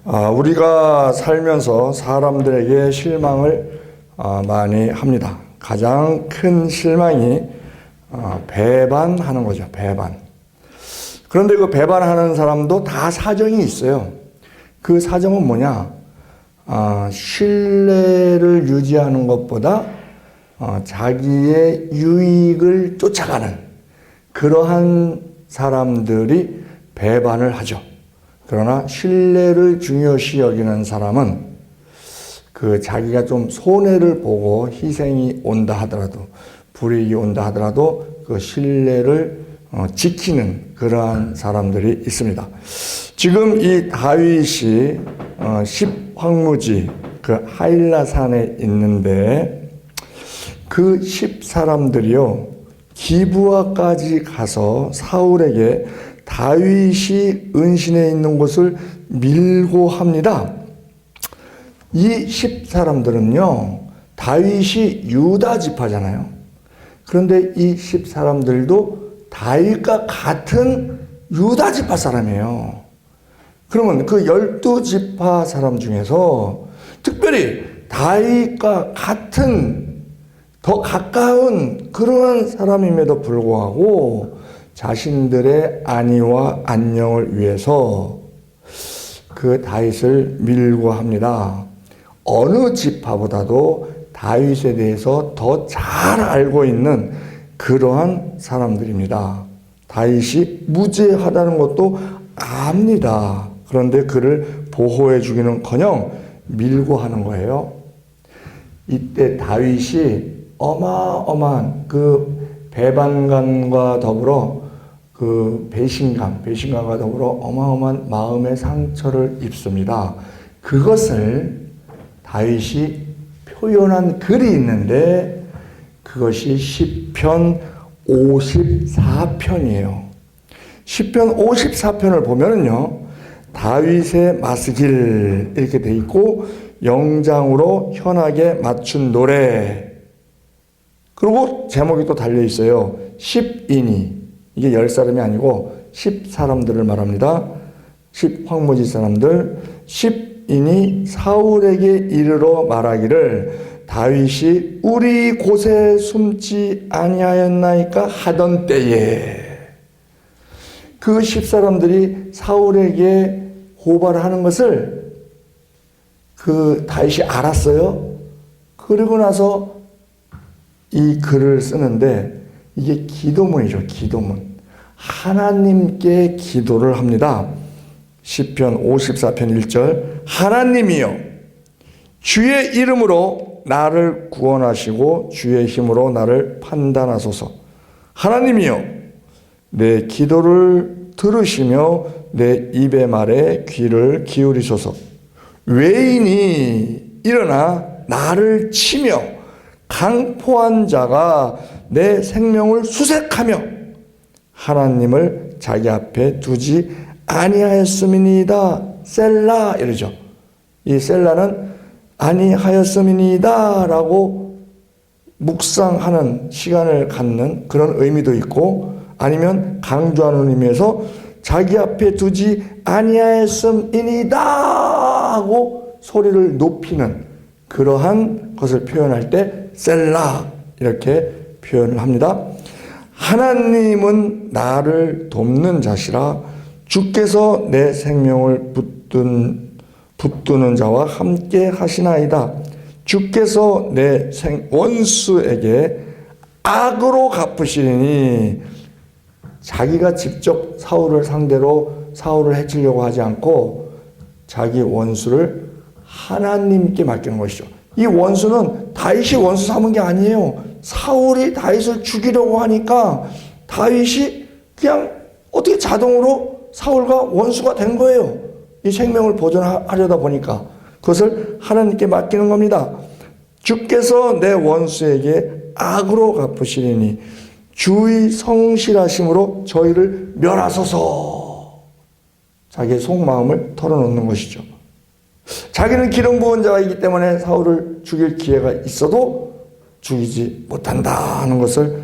우리가 살면서 사람들에게 실망을 많이 합니다. 가장 큰 실망이 배반하는 거죠. 배반. 그런데 그 배반하는 사람도 다 사정이 있어요. 그 사정은 뭐냐? 신뢰를 유지하는 것보다 자기의 유익을 쫓아가는 그러한 사람들이 배반을 하죠. 그러나 신뢰를 중요시 여기는 사람은 그 자기가 좀 손해를 보고 희생이 온다 하더라도, 불이익이 온다 하더라도 그 신뢰를 지키는 그러한 사람들이 있습니다. 지금 이 다윗이 10황무지 그 하일라산에 있는데 그 10사람들이요 기브아까지 가서 사울에게 다윗이 은신해 있는 곳을 밀고 합니다. 이 10사람들은요 다윗이 유다 지파잖아요. 그런데 이 10사람들도 다윗과 같은 유다 지파 사람이에요. 그러면 그 12지파 사람 중에서 특별히 다윗과 같은 더 가까운 그러한 사람임에도 불구하고 자신들의 안위와 안녕을 위해서 그 다윗을 밀고 합니다. 어느 지파보다도 다윗에 대해서 더 잘 알고 있는 그러한 사람들입니다. 다윗이 무죄하다는 것도 압니다. 그런데 그를 보호해 주기는커녕 밀고 하는 거예요. 이때 다윗이 어마어마한 그 배반감과 더불어 그 배신감과 더불어 어마어마한 마음의 상처를 입습니다. 그것을 다윗이 표현한 글이 있는데 그것이 시편 54편이에요. 시편 54편을 보면은요, 다윗의 마스길 이렇게 돼 있고 영장으로 현악에 맞춘 노래, 그리고 제목이 또 달려 있어요. 10인이, 이게 10사람이 아니고 10사람들을 말합니다. 10황무지 사람들. 10인이 사울에게 이르러 말하기를 다윗이 우리 곳에 숨지 아니하였나이까 하던 때에, 그 10사람들이 사울에게 고발하는 것을 그 다윗이 알았어요. 그리고 나서 이 글을 쓰는데 이게 기도문이죠. 기도문. 하나님께 기도를 합니다. 시편 54편 1절 하나님이여 주의 이름으로 나를 구원하시고 주의 힘으로 나를 판단하소서. 하나님이여 내 기도를 들으시며 내 입의 말에 귀를 기울이소서. 외인이 일어나 나를 치며 강포한 자가 내 생명을 수색하며 하나님을 자기 앞에 두지 아니하였음이니이다. 셀라 이러죠. 이 셀라는 아니하였음이니이다 라고 묵상하는 시간을 갖는 그런 의미도 있고, 아니면 강조하는 의미에서 자기 앞에 두지 아니하였음이니이다 하고 소리를 높이는 그러한 것을 표현할 때 셀라 이렇게 표현을 합니다. 하나님은 나를 돕는 자시라 주께서 내 생명을 붙드는 자와 함께 하시나이다. 주께서 내 원수에게 악으로 갚으시리니, 자기가 직접 사울을 상대로 사울을 해치려고 하지 않고 자기 원수를 하나님께 맡기는 것이죠. 이 원수는 다윗이 원수 삼은 게 아니에요. 사울이 다윗을 죽이려고 하니까 다윗이 그냥 어떻게 자동으로 사울과 원수가 된 거예요. 이 생명을 보존하려다 보니까 그것을 하나님께 맡기는 겁니다. 주께서 내 원수에게 악으로 갚으시리니 주의 성실하심으로 저희를 멸하소서. 자기의 속마음을 털어놓는 것이죠. 자기는 기름 부은 자이기 때문에 사울을 죽일 기회가 있어도 죽이지 못한다 하는 것을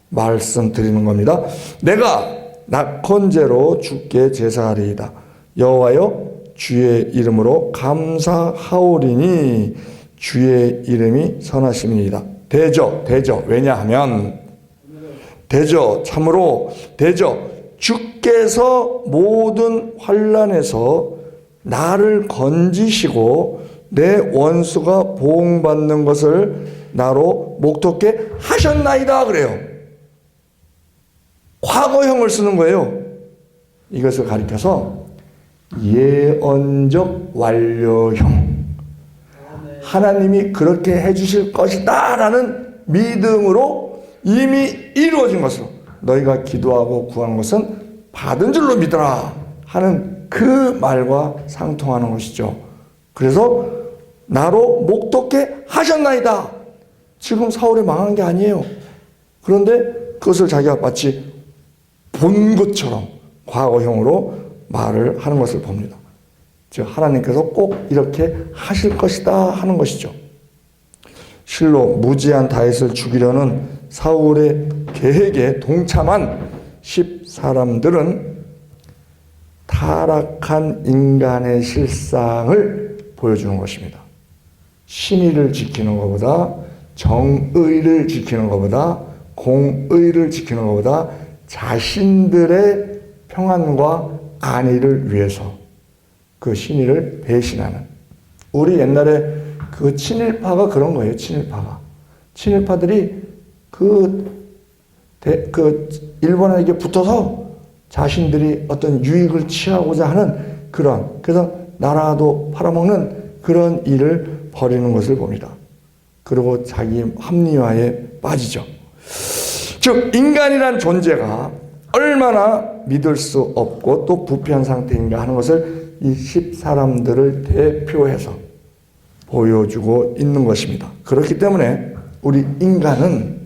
말씀드리는 겁니다. 내가 낙헌제로 주께 제사하리이다. 여호와여 주의 이름으로 감사하오리니 주의 이름이 선하심이니이다. 대저 왜냐하면 대저 참으로 대저 주께서 모든 환난에서 나를 건지시고 내 원수가 보응받는 것을 나로 목독게 하셨나이다 그래요. 과거형을 쓰는 거예요. 이것을 가리켜서 예언적 완료형. 하나님이 그렇게 해주실 것이다 라는 믿음으로 이미 이루어진 것으로 너희가 기도하고 구한 것은 받은 줄로 믿어라 하는 그 말과 상통하는 것이죠. 그래서 나로 목독게 하셨나이다. 지금 사울이 망한 게 아니에요. 그런데 그것을 자기가 마치 본 것처럼 과거형으로 말을 하는 것을 봅니다. 즉 하나님께서 꼭 이렇게 하실 것이다 하는 것이죠. 실로 무지한 다윗을 죽이려는 사울의 계획에 동참한 10사람들은 타락한 인간의 실상을 보여주는 것입니다. 신의를 지키는 것보다, 정의를 지키는 것보다, 공의를 지키는 것보다 자신들의 평안과 안위를 위해서 그 신의를 배신하는, 우리 옛날에 그 친일파가 그런 거예요. 친일파들이 일본에게 붙어서 자신들이 어떤 유익을 취하고자 하는 그래서 나라도 팔아먹는 그런 일을 벌이는 것을 봅니다. 그리고 자기 합리화에 빠지죠. 즉 인간이란 존재가 얼마나 믿을 수 없고 또 부패한 상태인가 하는 것을 이 10사람들을 대표해서 보여주고 있는 것입니다. 그렇기 때문에 우리 인간은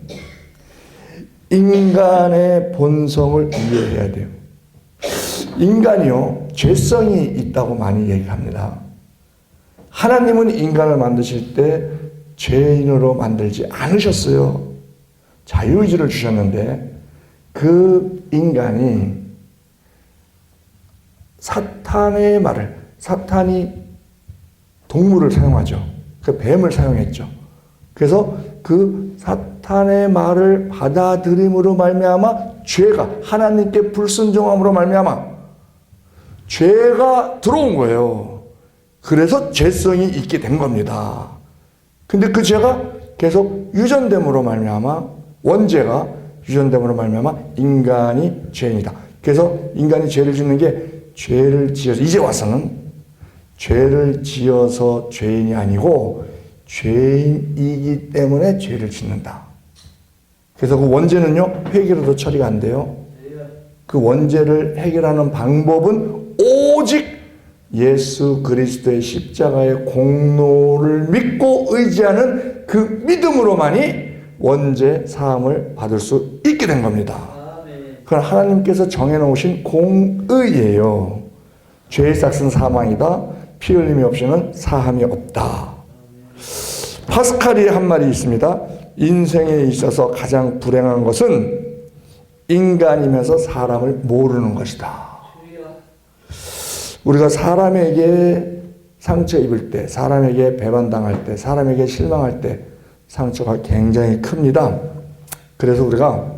인간의 본성을 이해해야 돼요. 인간이요, 죄성이 있다고 많이 얘기합니다. 하나님은 인간을 만드실 때 죄인으로 만들지 않으셨어요. 자유의지를 주셨는데 그 인간이 사탄이 동물을 사용하죠. 그 뱀을 사용했죠. 그래서 그 사탄의 말을 받아들임으로 말미암아 죄가, 하나님께 불순종함으로 말미암아 죄가 들어온 거예요. 그래서 죄성이 있게 된 겁니다. 근데 그 죄가 계속 유전됨으로 말미암아, 원죄가 유전됨으로 말미암아 인간이 죄인이다. 그래서 인간이 죄를 짓는 게, 죄를 지어서 이제 와서는 죄를 지어서 죄인이 아니고 죄인이기 때문에 죄를 짓는다. 그래서 그 원죄는요, 회개로도 처리가 안 돼요. 그 원죄를 해결하는 방법은 오직 예수 그리스도의 십자가의 공로를 믿고 의지하는 그 믿음으로만이 원죄 사함을 받을 수 있게 된 겁니다. 그건 하나님께서 정해놓으신 공의예요. 죄의 삭은 사망이다. 피 흘림이 없이는 사함이 없다. 파스칼이 한 말이 있습니다. 인생에 있어서 가장 불행한 것은 인간이면서 사람을 모르는 것이다. 우리가 사람에게 상처 입을 때, 사람에게 배반당할 때, 사람에게 실망할 때 상처가 굉장히 큽니다. 그래서 우리가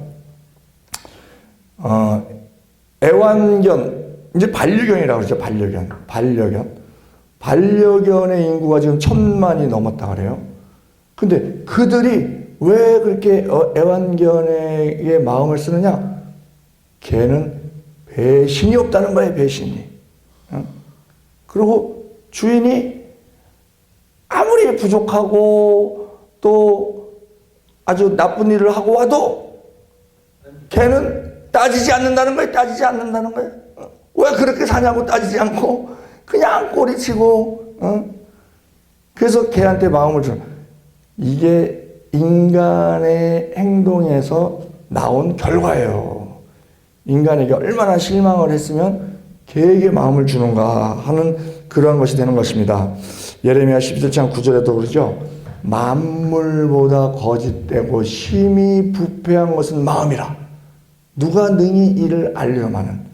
애완견, 이제 반려견이라고 그러죠. 반려견의 인구가 지금 1,000만이 넘었다 그래요. 근데 그들이 왜 그렇게 애완견에게 마음을 쓰느냐? 걔는 배신이 없다는 거예요. 배신이. 그리고 주인이 아무리 부족하고 또 아주 나쁜 일을 하고 와도 걔는 따지지 않는다는 거예요. 왜 그렇게 사냐고 따지지 않고 그냥 꼬리치고, 그래서 걔한테 마음을 주는, 이게 인간의 행동에서 나온 결과예요. 인간에게 얼마나 실망을 했으면 걔에게 마음을 주는가 하는 그러한 것이 되는 것입니다. 예레미야 17장 9절에도 그러죠. 만물보다 거짓되고 심히 부패한 것은 마음이라. 누가 능히 이를 알려마는.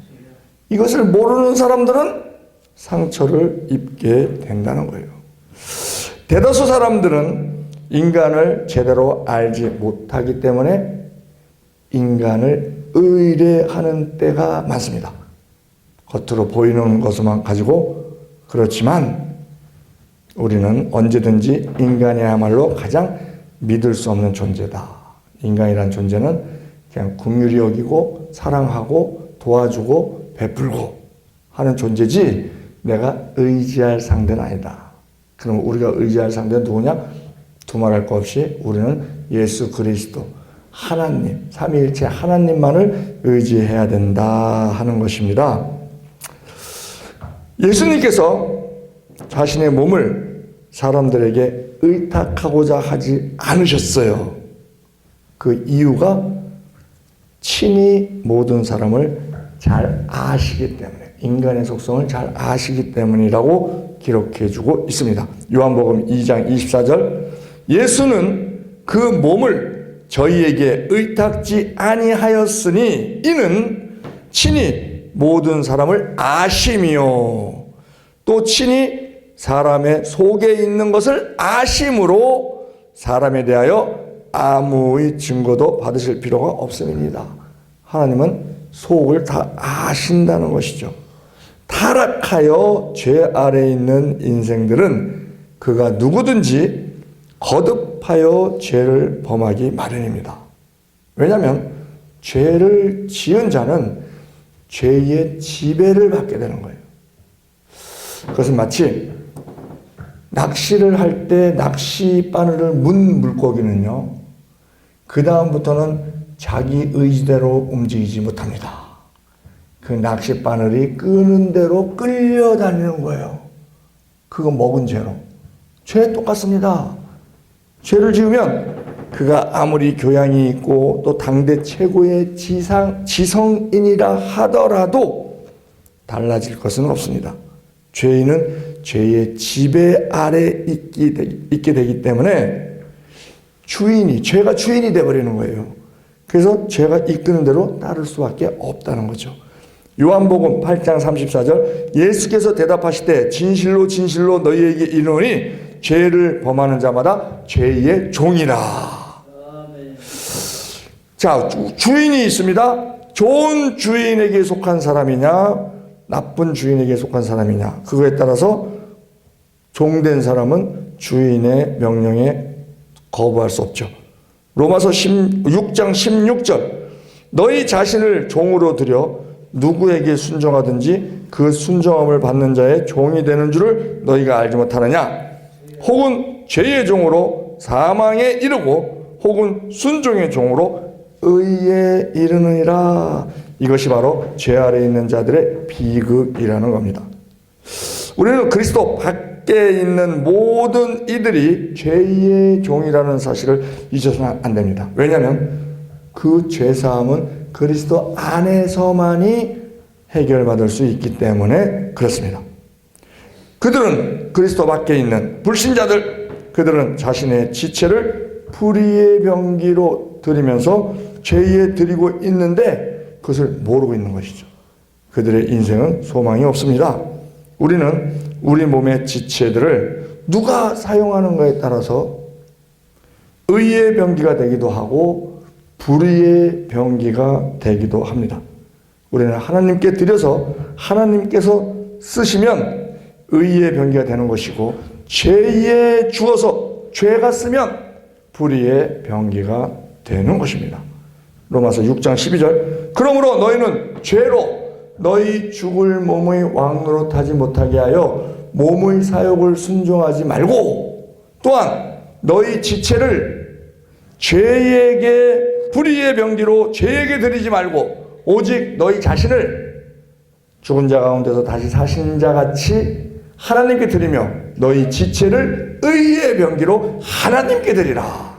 이것을 모르는 사람들은 상처를 입게 된다는 거예요. 대다수 사람들은 인간을 제대로 알지 못하기 때문에 인간을 의뢰하는 때가 많습니다. 겉으로 보이는 것만 가지고. 그렇지만 우리는 언제든지 인간이야말로 가장 믿을 수 없는 존재다. 인간이란 존재는 그냥 긍휼히 여기고 사랑하고 도와주고 베풀고 하는 존재지 내가 의지할 상대는 아니다. 그럼 우리가 의지할 상대는 누구냐? 두말할 것 없이 우리는 예수 그리스도 하나님, 삼위일체 하나님만을 의지해야 된다 하는 것입니다. 예수님께서 자신의 몸을 사람들에게 의탁하고자 하지 않으셨어요. 그 이유가 친히 모든 사람을 잘 아시기 때문에, 인간의 속성을 잘 아시기 때문이라고 기록해주고 있습니다. 요한복음 2장 24절, 예수는 그 몸을 저희에게 의탁지 아니하였으니 이는 친히 모든 사람을 아심이요 또 친히 사람의 속에 있는 것을 아심으로 사람에 대하여 아무의 증거도 받으실 필요가 없음입니다. 하나님은 속을 다 아신다는 것이죠. 타락하여 죄 아래에 있는 인생들은 그가 누구든지 거듭하여 죄를 범하기 마련입니다. 왜냐하면 죄를 지은 자는 죄의 지배를 받게 되는 거예요. 그것은 마치 낚시를 할 때 낚시 바늘을 문 물고기는요, 그 다음부터는 자기 의지대로 움직이지 못합니다. 그 낚시 바늘이 끄는 대로 끌려다니는 거예요. 그거 먹은 죄로. 죄 똑같습니다. 죄를 지으면 그가 아무리 교양이 있고 또 당대 최고의 지성인이라 하더라도 달라질 것은 없습니다. 죄인은 죄의 지배 아래 있게 되기 때문에 죄가 주인이 되어버리는 거예요. 그래서 죄가 이끄는 대로 따를 수밖에 없다는 거죠. 요한복음 8장 34절, 예수께서 대답하시되 진실로 진실로 너희에게 이르노니 죄를 범하는 자마다 죄의 종이라. 자, 주인이 있습니다. 좋은 주인에게 속한 사람이냐 나쁜 주인에게 속한 사람이냐, 그거에 따라서 종된 사람은 주인의 명령에 거부할 수 없죠. 로마서 6장 16절, 너희 자신을 종으로 들여 누구에게 순종하든지 그 순종함을 받는 자의 종이 되는 줄을 너희가 알지 못하느냐. 혹은 죄의 종으로 사망에 이르고 혹은 순종의 종으로 의에 이르느니라. 이것이 바로 죄 아래에 있는 자들의 비극이라는 겁니다. 우리는 그리스도 밖에 있는 모든 이들이 죄의 종이라는 사실을 잊어서는 안 됩니다. 왜냐하면 그 죄사함은 그리스도 안에서만이 해결받을 수 있기 때문에 그렇습니다. 그들은 그리스도 밖에 있는 불신자들, 그들은 자신의 지체를 불의의 병기로 드리면서 죄에 드리고 있는데 그것을 모르고 있는 것이죠. 그들의 인생은 소망이 없습니다. 우리는 우리 몸의 지체들을 누가 사용하는가에 따라서 의의 병기가 되기도 하고 불의의 병기가 되기도 합니다. 우리는 하나님께 드려서 하나님께서 쓰시면 의의 병기가 되는 것이고, 죄에 주어서 죄가 쓰면 불의의 병기가 되는 것입니다. 로마서 6장 12절, 그러므로 너희는 죄로 너희 죽을 몸의 왕노릇하지 못하게 하여 몸의 사욕을 순종하지 말고, 또한 너희 지체를 죄에게 불의의 병기로 죄에게 드리지 말고 오직 너희 자신을 죽은 자 가운데서 다시 사신 자 같이 하나님께 드리며 너희 지체를 의의 병기로 하나님께 드리라.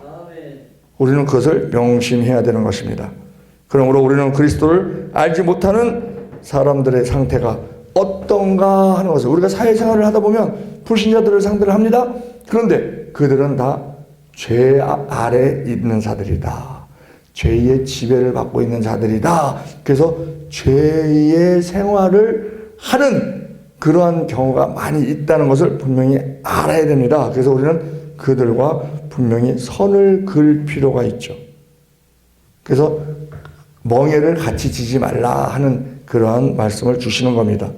우리는 그것을 명심해야 되는 것입니다. 그러므로 우리는 그리스도를 알지 못하는 사람들의 상태가 어떤가 하는 것을, 우리가 사회생활을 하다 보면 불신자들을 상대를 합니다. 그런데 그들은 다 죄 아래 있는 자들이다. 죄의 지배를 받고 있는 자들이다. 그래서 죄의 생활을 하는 그러한 경우가 많이 있다는 것을 분명히 알아야 됩니다. 그래서 우리는 그들과 분명히 선을 그을 필요가 있죠. 그래서 멍에를 같이 지지 말라 하는 그러한 말씀을 주시는 겁니다.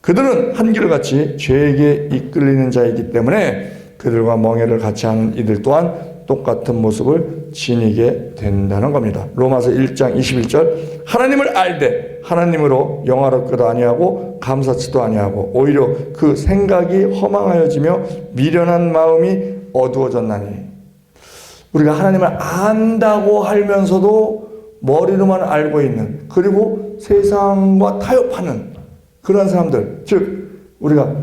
그들은 한결같이 죄에게 이끌리는 자이기 때문에 그들과 멍에를 같이 하는 이들 또한 똑같은 모습을 지니게 된다는 겁니다. 로마서 1장 21절 하나님을 알되 하나님으로 영화롭게도 아니하고 감사치도 아니하고 오히려 그 생각이 허망하여지며 미련한 마음이 어두워졌나니. 우리가 하나님을 안다고 하면서도 머리로만 알고 있는, 그리고 세상과 타협하는 그런 사람들, 즉 우리가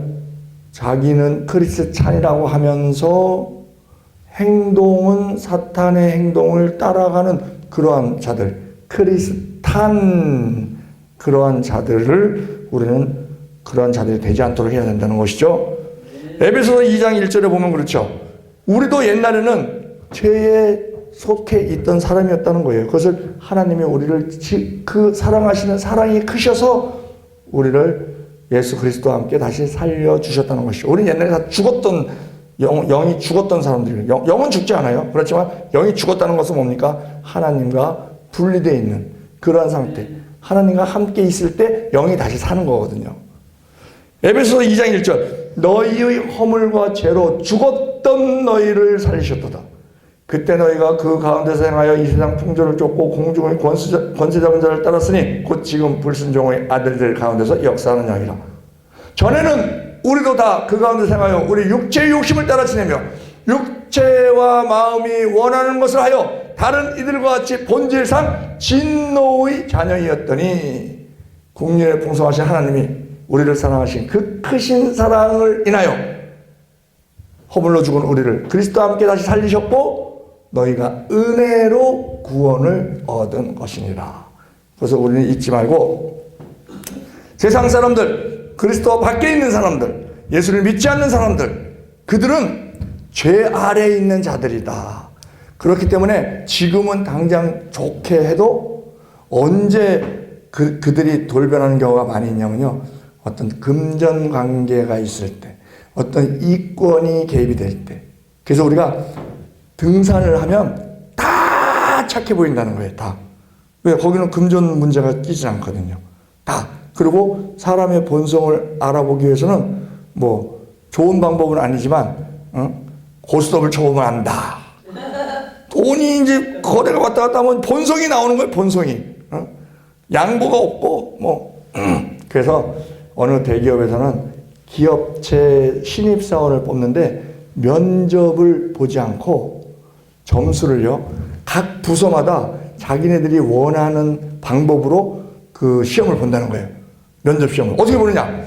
자기는 크리스찬이라고 하면서 행동은 사탄의 행동을 따라가는 그러한 자들, 크리스탄 그러한 자들을 우리는 그러한 자들이 되지 않도록 해야 된다는 것이죠. 에베소서 2장 1절에 보면 그렇죠. 우리도 옛날에는 죄에 속해 있던 사람이었다는 거예요. 그것을 하나님이 우리를 그 사랑하시는 사랑이 크셔서 우리를 예수 그리스도와 함께 다시 살려주셨다는 것이죠. 우리는 옛날에 다 죽었던, 영이 죽었던 사람들이에요. 영은 죽지 않아요. 그렇지만 영이 죽었다는 것은 뭡니까? 하나님과 분리되어 있는 그러한 상태. 하나님과 함께 있을 때 영이 다시 사는 거거든요. 에베소서 2장 1절 너희의 허물과 죄로 죽었던 너희를 살리셨도다. 그때 너희가 그 가운데서 행하여 이 세상 풍조를 쫓고 공중의 권세 잡은 자를 따랐으니 곧 지금 불순종의 아들들 가운데서 역사하는 양이라. 전에는 우리도 다 그 가운데서 행하여 우리 육체의 욕심을 따라 지내며 육체와 마음이 원하는 것을 하여 다른 이들과 같이 본질상 진노의 자녀이었더니 국률에 풍성하신 하나님이 우리를 사랑하신 그 크신 사랑을 인하여 허물로 죽은 우리를 그리스도와 함께 다시 살리셨고 너희가 은혜로 구원을 얻은 것이니라. 그래서 우리는 잊지 말고 세상 사람들, 그리스도 밖에 있는 사람들, 예수를 믿지 않는 사람들, 그들은 죄 아래에 있는 자들이다. 그렇기 때문에 지금은 당장 좋게 해도 언제 그들이 돌변하는 경우가 많이 있냐면요, 어떤 금전 관계가 있을 때, 어떤 이권이 개입이 될 때. 그래서 우리가 등산을 하면 다 착해 보인다는 거예요. 다. 왜? 거기는 금전 문제가 끼지 않거든요. 다. 그리고 사람의 본성을 알아보기 위해서는 뭐 좋은 방법은 아니지만 고스톱을 쳐보면 안다. 돈이 이제 거래가 왔다 갔다 하면 본성이 나오는 거예요. 본성이. 양보가 없고 뭐 그래서 어느 대기업에서는 기업체 신입사원을 뽑는데 면접을 보지 않고 점수를요, 각 부서마다 자기네들이 원하는 방법으로 그 시험을 본다는 거예요. 면접 시험을. 어떻게 보느냐?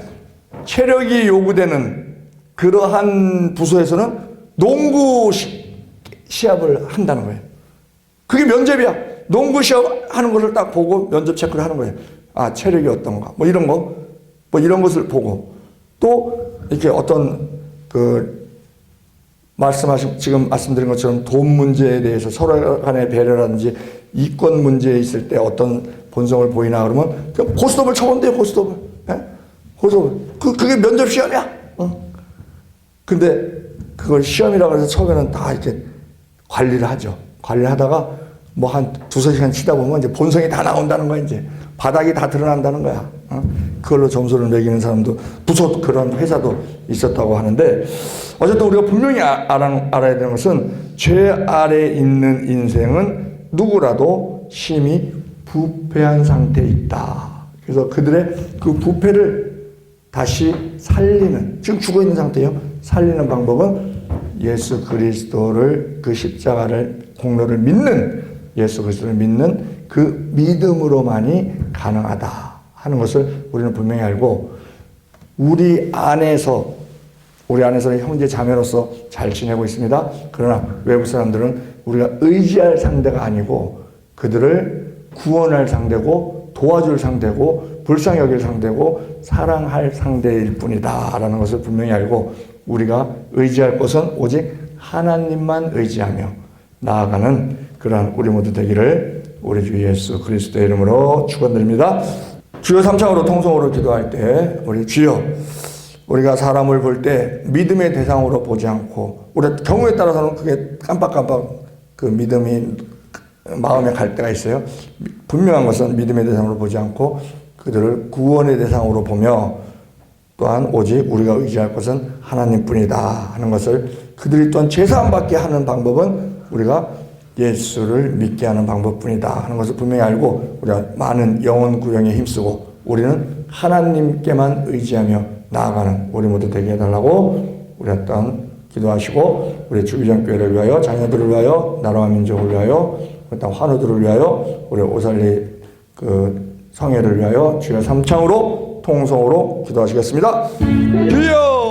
체력이 요구되는 그러한 부서에서는 농구 시합을 한다는 거예요. 그게 면접이야. 농구 시합 하는 것을 딱 보고 면접 체크를 하는 거예요. 아, 체력이 어떤가. 뭐 이런 거. 뭐 이런 것을 보고. 또 이렇게 어떤 지금 말씀드린 것처럼 돈 문제에 대해서 서로 간의 배려라든지 이권 문제에 있을 때 어떤 본성을 보이나 그러면 그냥 고스톱을 쳐본대요. 고스톱을. 예? 고스톱을. 그게 면접 시험이야. 근데 그걸 시험이라고 해서 처음에는 다 이렇게 관리를 하죠. 관리를 하다가 뭐 한 두세 시간 치다 보면 이제 본성이 다 나온다는 거야. 이제 바닥이 다 드러난다는 거야. 그걸로 점수를 매기는 사람도, 부서 그런 회사도 있었다고 하는데, 어쨌든 우리가 분명히 알아야 되는 것은 죄 아래에 있는 인생은 누구라도 심히 부패한 상태에 있다. 그래서 그들의 그 부패를 다시 살리는, 지금 죽어있는 상태예요. 살리는 방법은 예수 그리스도를, 그 십자가를, 공로를 믿는, 예수 그리스도를 믿는 그 믿음으로만이 가능하다 하는 것을 우리는 분명히 알고, 우리 안에서는 형제 자매로서 잘 지내고 있습니다. 그러나 외부 사람들은 우리가 의지할 상대가 아니고 그들을 구원할 상대고 도와줄 상대고 불쌍히 여길 상대고 사랑할 상대일 뿐이다 라는 것을 분명히 알고, 우리가 의지할 것은 오직 하나님만 의지하며 나아가는 그러한 우리 모두 되기를 우리 주 예수 그리스도의 이름으로 축원드립니다. 주여 3창으로 통성으로 기도할 때 우리 주여 우리가 사람을 볼 때 믿음의 대상으로 보지 않고, 우리 경우에 따라서는 그게 깜빡깜빡 그 믿음이 마음에 갈 때가 있어요. 분명한 것은 믿음의 대상으로 보지 않고 그들을 구원의 대상으로 보며, 또한 오직 우리가 의지할 것은 하나님뿐이다 하는 것을, 그들이 또한 제사함 받게 하는 방법은 우리가 예수를 믿게 하는 방법뿐이다 하는 것을 분명히 알고, 우리가 많은 영혼 구형에 힘쓰고 우리는 하나님께만 의지하며 나아가는 우리 모두 되게 해달라고 우리 또한 기도하시고, 우리 주기전교회를 위하여, 자녀들을 위하여, 나라와 민족을 위하여, 일단 환우들을 위하여, 우리 오살리 그 성회를 위하여 주여 삼창으로 통성으로 기도하시겠습니다. 주여